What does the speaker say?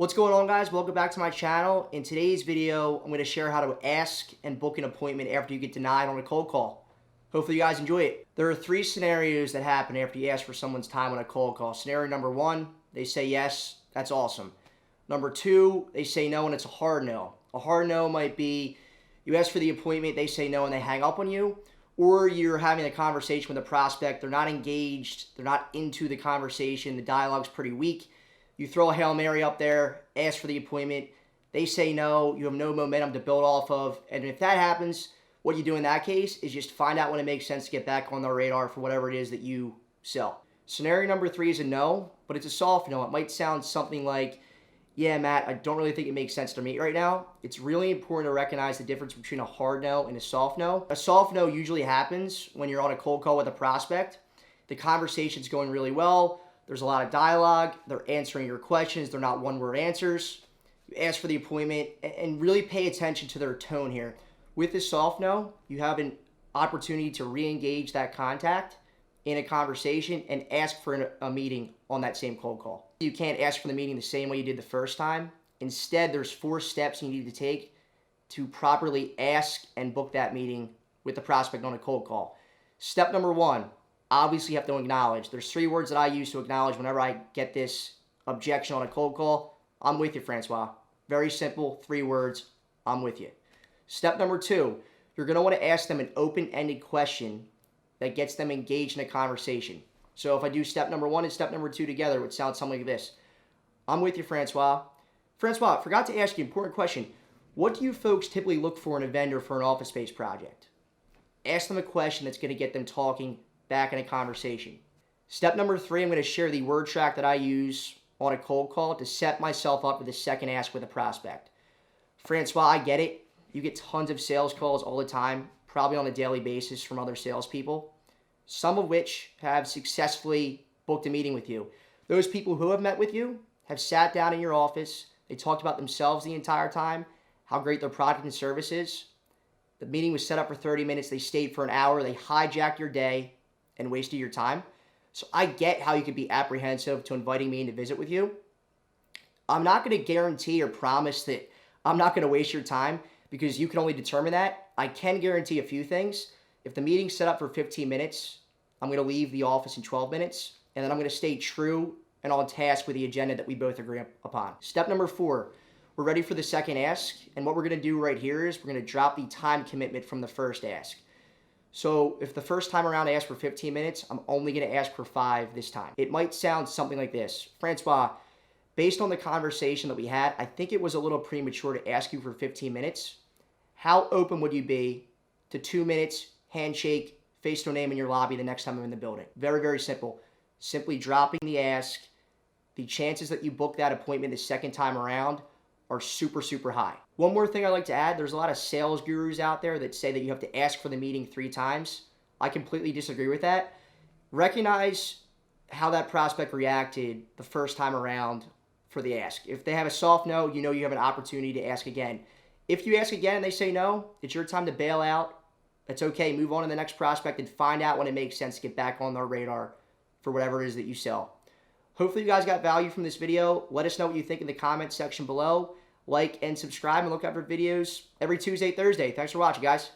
What's going on, guys? Welcome back to my channel. In today's video, I'm going to share how to ask and book an appointment after you get denied on a cold call. Hopefully you guys enjoy it. There are three scenarios that happen after you ask for someone's time on a cold call. Scenario number one, they say yes, that's awesome. Number two, they say no and it's a hard no. A hard no might be you ask for the appointment, they say no and they hang up on you, or you're having a conversation with a prospect, they're not engaged, they're not into the conversation, the dialogue's pretty weak. You throw a Hail Mary up there, ask for the appointment, they say no, you have no momentum to build off of, and if that happens, what you do in that case is just find out when it makes sense to get back on the radar for whatever it is that you sell. Scenario number three is a no, but it's a soft no. It might sound something like, yeah, Matt, I don't really think it makes sense to meet right now. It's really important to recognize the difference between a hard no and a soft no. A soft no usually happens when you're on a cold call with a prospect. The conversation's going really well. There's a lot of dialogue. They're answering your questions. They're not one-word answers. You ask for the appointment and really pay attention to their tone here. With this soft no, you have an opportunity to re-engage that contact in a conversation and ask for a meeting on that same cold call. You can't ask for the meeting the same way you did the first time. Instead, there's 4 steps you need to take to properly ask and book that meeting with the prospect on a cold call. Step number 1, obviously you have to acknowledge. There's 3 words that I use to acknowledge whenever I get this objection on a cold call. I'm with you, Francois. Very simple, 3 words, I'm with you. Step number 2, you're going to want to ask them an open-ended question that gets them engaged in a conversation. So if I do step number 1 and step number 2 together, it would sound something like this. I'm with you, Francois. Francois, forgot to ask you an important question. What do you folks typically look for in a vendor for an office space project? Ask them a question that's going to get them talking back in a conversation. Step number 3, I'm going to share the word track that I use on a cold call to set myself up for the second ask with a prospect. Francois, I get it. You get tons of sales calls all the time, probably on a daily basis from other salespeople, some of which have successfully booked a meeting with you. Those people who have met with you have sat down in your office. They talked about themselves the entire time, how great their product and service is. The meeting was set up for 30 minutes. They stayed for an hour. They hijacked your day and wasted your time. So I get how you could be apprehensive to inviting me in to visit with you. I'm not going to guarantee or promise that I'm not going to waste your time because you can only determine that. I can guarantee a few things. If the meeting's set up for 15 minutes, I'm going to leave the office in 12 minutes, and then I'm going to stay true and on task with the agenda that we both agree upon. Step number 4, we're ready for the second ask, and what we're going to do right here is we're going to drop the time commitment from the first ask. So if the first time around I asked for 15 minutes, I'm only going to ask for 5 this time. It might sound something like this. Francois, based on the conversation that we had, I think it was a little premature to ask you for 15 minutes. How open would you be to 2 minutes, handshake, face no name in your lobby the next time I'm in the building? Very, very simple. Simply dropping the ask. The chances that you book that appointment the second time around are super, super high. One more thing I'd like to add, there's a lot of sales gurus out there that say that you have to ask for the meeting 3 times. I completely disagree with that. Recognize how that prospect reacted the first time around for the ask. If they have a soft no, you know you have an opportunity to ask again. If you ask again and they say no, it's your time to bail out. It's okay. Move on to the next prospect and find out when it makes sense to get back on their radar for whatever it is that you sell. Hopefully you guys got value from this video. Let us know what you think in the comments section below. Like and subscribe and look out for videos every Tuesday, Thursday. Thanks for watching, guys.